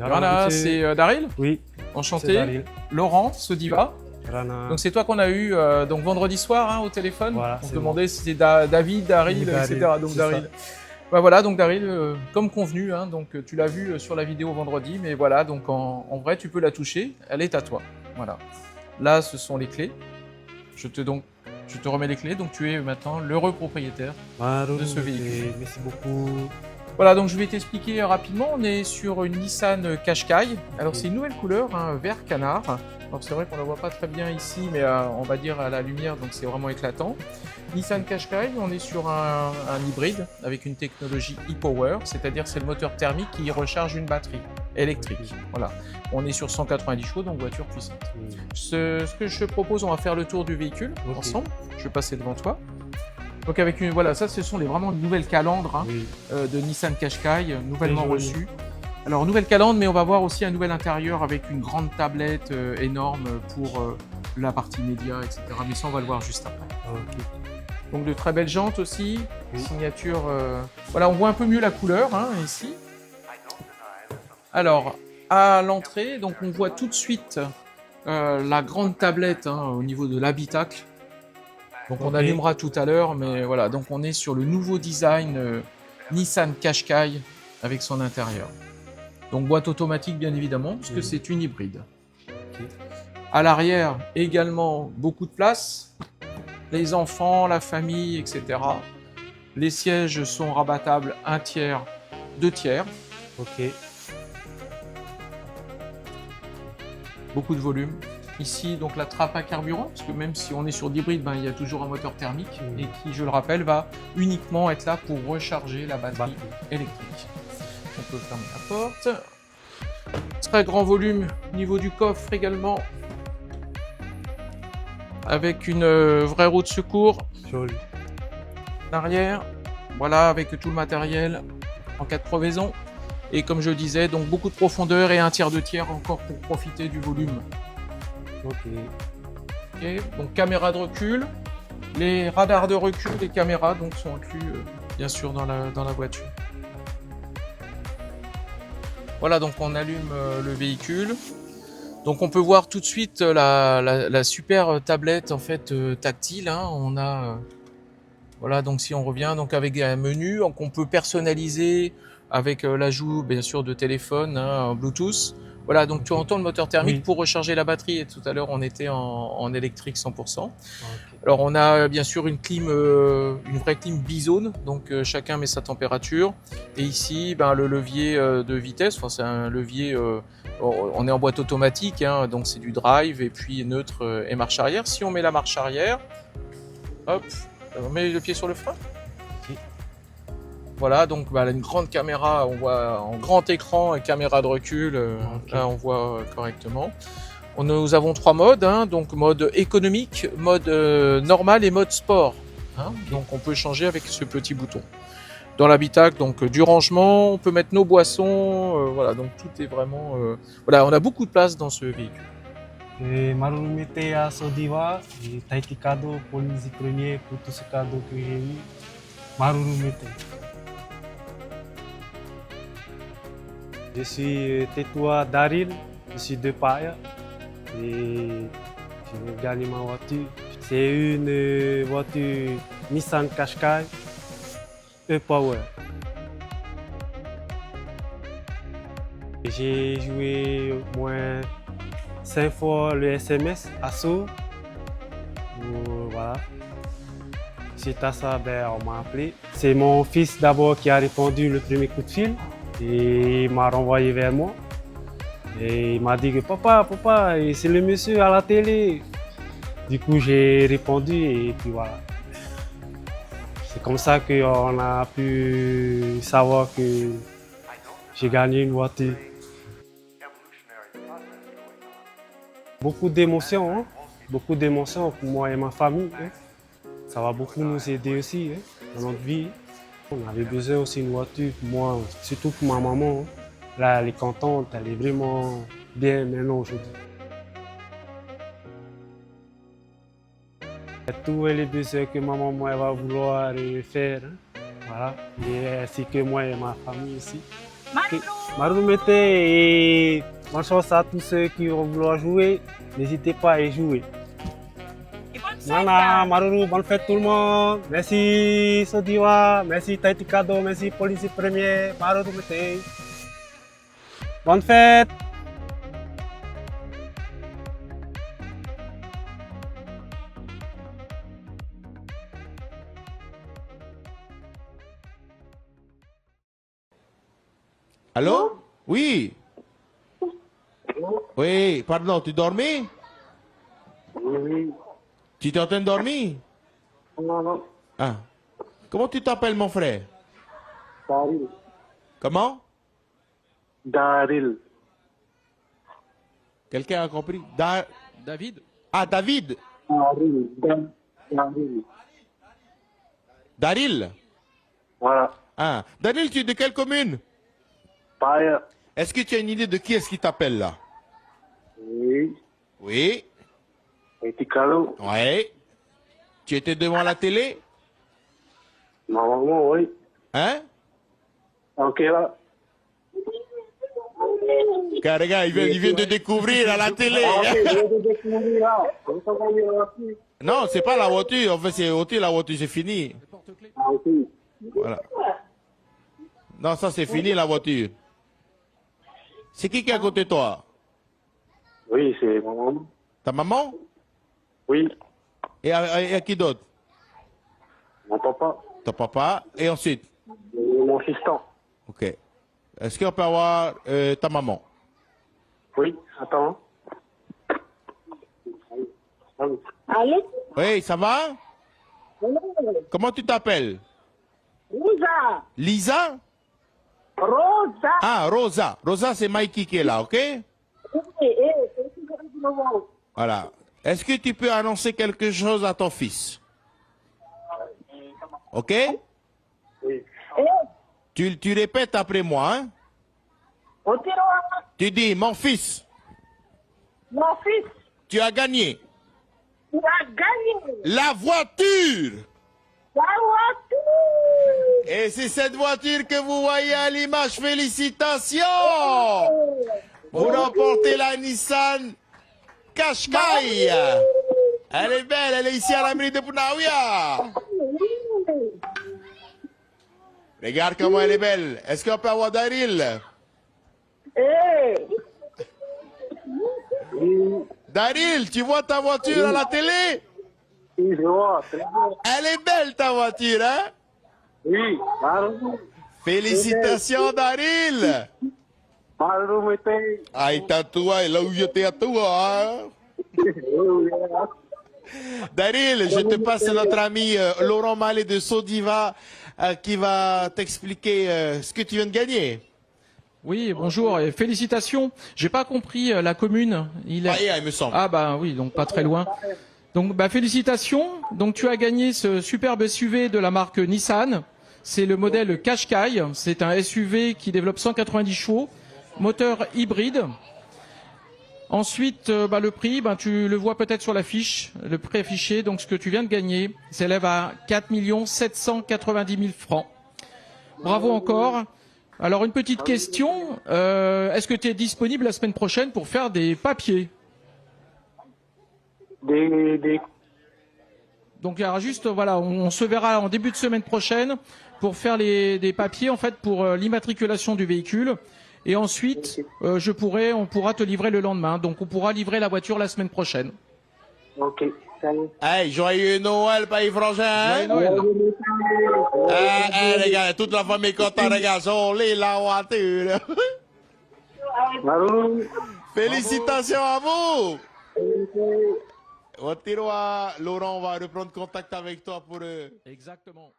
Voilà, c'est Daryl. Oui, Enchanté. c'est Daryl. Laurent, Sodiva. Rana. Donc c'est toi qu'on a eu donc vendredi soir hein, au téléphone. Voilà, On c'est se demandait si c'était David, Daryl, Oui, Daryl, etc. Donc c'est Daryl. Bah voilà, donc Daryl, comme convenu, hein, donc tu l'as vu sur la vidéo vendredi, mais voilà, donc en vrai tu peux la toucher, elle est à toi. Voilà. Là, ce sont les clés. Je te remets les clés, donc tu es maintenant l'heureux propriétaire de ce véhicule. Merci beaucoup. Voilà, donc je vais t'expliquer rapidement. On est sur une Nissan Qashqai. Alors c'est une nouvelle couleur, un vert canard. Alors c'est vrai qu'on la voit pas très bien ici, mais on va dire à la lumière, donc c'est vraiment éclatant. Nissan Qashqai, on est sur un hybride avec une technologie e-Power, c'est-à-dire c'est le moteur thermique qui recharge une batterie électrique. Voilà, on est sur 190 chevaux, donc voiture puissante. Ce que je te propose, on va faire le tour du véhicule ensemble. Je vais passer devant toi. Donc avec une, voilà, ça ce sont vraiment les nouvelles calandres hein, de Nissan Qashqai, nouvellement reçues. Alors nouvelle calandre, mais on va voir aussi un nouvel intérieur avec une grande tablette énorme pour la partie média, etc. Mais ça on va le voir juste après. Donc de très belles jantes aussi, signature. Voilà, on voit un peu mieux la couleur hein, ici. Alors à l'entrée, donc on voit tout de suite la grande tablette hein, au niveau de l'habitacle. Donc on allumera tout à l'heure, mais voilà, donc on est sur le nouveau design Nissan Qashqai avec son intérieur. Donc boîte automatique bien évidemment, puisque c'est une hybride. À l'arrière également beaucoup de place, les enfants, la famille, etc. Les sièges sont rabattables 1 tiers, 2 tiers. Beaucoup de volume. Ici, donc la trappe à carburant, parce que même si on est sur d'hybride, ben, il y a toujours un moteur thermique et qui, je le rappelle, va uniquement être là pour recharger la batterie électrique. On peut fermer la porte. Très grand volume au niveau du coffre également, avec une vraie roue de secours. Joli. L'arrière, voilà, avec tout le matériel en cas de crevaison. Et comme je disais, donc beaucoup de profondeur et 1 tiers, 2 tiers encore pour profiter du volume. Donc caméra de recul, les radars de recul, les caméras donc sont inclus bien sûr dans la voiture. Voilà, donc on allume le véhicule. Donc on peut voir tout de suite la super tablette en fait tactile. Hein. On a voilà, donc si on revient donc avec un menu, donc on peut personnaliser avec l'ajout bien sûr de téléphone, hein, Bluetooth. Voilà, donc tu entends le moteur thermique pour recharger la batterie. Et tout à l'heure, on était en électrique 100%. Alors, on a bien sûr une clim, une vraie clim bizone. Donc, chacun met sa température. Et ici, ben, le levier de vitesse. Enfin, c'est un levier. On est en boîte automatique, hein, donc c'est du drive et puis neutre et marche arrière. Si on met la marche arrière, hop, on met le pied sur le frein. Voilà, donc bah, une grande caméra, on voit en grand écran et caméra de recul, là on voit correctement. Nous avons 3 modes, hein, donc mode économique, mode normal et mode sport. Hein, donc on peut changer avec ce petit bouton. Dans l'habitacle, donc du rangement, on peut mettre nos boissons, voilà, donc tout est vraiment... voilà, on a beaucoup de place dans ce véhicule. Marumete à Sodiva, Taiki cadeau pour les premiers pour tout ce cadeau que j'ai eu. Marumete. Je suis Tetua Daryl, je suis de Paia et je vais gagner ma voiture. C'est une voiture Nissan Qashqai e-Power. J'ai joué au moins 5 fois le SMS assaut. Voilà. Suite à ça, ben, on m'a appelé. C'est mon fils d'abord qui a répondu le premier coup de fil. Et il m'a renvoyé vers moi. Et il m'a dit que papa, c'est le monsieur à la télé. Du coup, j'ai répondu et puis voilà. C'est comme ça qu'on a pu savoir que j'ai gagné une voiture. Beaucoup d'émotions, hein? Beaucoup d'émotions pour moi et ma famille. Hein? Ça va beaucoup nous aider aussi hein? Dans notre vie. On avait besoin aussi d'une voiture pour moi, surtout pour ma maman. Là, elle est contente, elle est vraiment bien maintenant aujourd'hui. Tous les besoins que ma maman elle va vouloir faire, hein? Voilà. Et ainsi que moi et ma famille aussi. Okay. Marumete et bonne chance à tous ceux qui vont vouloir jouer. N'hésitez pas à y jouer. Et bonne fête. Voilà, Maruru, bonne fête tout le monde. Merci Sodiwa, merci Tahiti Kado, merci Polisi Premier, Marumete. Bonne fête. Allô? Oui. Oui, pardon, tu dormais? Oui, Tu t'es en train de dormir? non, Ah. Comment tu t'appelles, mon frère? Daril. Comment? Daril. Quelqu'un a compris? David? Ah, David. Daril. Daril. Daril. Voilà. Ah. Daril, tu es de quelle commune? Paille. Est-ce que tu as une idée de qui est-ce qui t'appelle là? Oui. Oui. Tahiti Kado. Ouais. Tu étais devant la télé? Maman, oui. Hein? Ok, là. Car regarde, il vient de découvrir à la télé. Non, c'est pas la voiture. En fait, c'est ôter la voiture, c'est fini. Voilà. Non, ça c'est fini la voiture. C'est qui est à côté de toi? Oui, c'est maman. Ta maman? Oui. Et à qui d'autre? Mon papa. Ton papa. Et ensuite? Mon fiston. Ok. Est-ce qu'on peut avoir ta maman? Oui, attends. Allô? Oui, ça va? Comment tu t'appelles? Rosa. Lisa? Rosa. Ah, Rosa. Rosa, c'est Mikey qui est là, ok? Voilà. Est-ce que tu peux annoncer quelque chose à ton fils? Ok? Oui. Tu répètes après moi, hein? Tu dis, mon fils, Mon fils, tu as gagné tu as gagné la voiture. la voiture. Et c'est cette voiture que vous voyez à l'image. Félicitations! Vous remportez la Nissan Qashqai. Elle est belle, elle est ici à la mairie de Punaouia. Regarde comment elle est belle. Est-ce qu'on peut avoir Daryl? Daryl, tu vois ta voiture à la télé? Oui, je vois. Très bien. Elle est belle ta voiture, hein? Oui. Maru. Félicitations Daryl! Marumete. Ai tatua, là où j'étais à toi, hein? Daryl, je te passe notre ami Laurent Mallet de Sodiva qui va t'expliquer ce que tu viens de gagner. Oui, bonjour et félicitations. J'ai pas compris la commune. Il me semble. Ah bah oui, donc pas très loin. Donc bah félicitations. Donc tu as gagné ce superbe SUV de la marque Nissan. C'est le modèle Qashqai. C'est un SUV qui développe 190 chevaux, moteur hybride. Ensuite, le prix, tu le vois peut-être sur l'affiche, le prix affiché. Donc ce que tu viens de gagner s'élève à 4 790 000 francs. Bravo encore. Alors une petite question, est-ce que tu es disponible la semaine prochaine pour faire des papiers? Donc il y aura juste, voilà, on se verra en début de semaine prochaine pour faire des papiers en fait pour l'immatriculation du véhicule. Et ensuite, on pourra te livrer le lendemain. Donc on pourra livrer la voiture la semaine prochaine. Ok. Salut. Hey, joyeux Noël, pays frangin! Joyeux Noël. Les gars, toute la famille contente, regarde, jolie la voiture! Maru. Félicitations à vous! Laurent va reprendre contact avec toi pour... Exactement.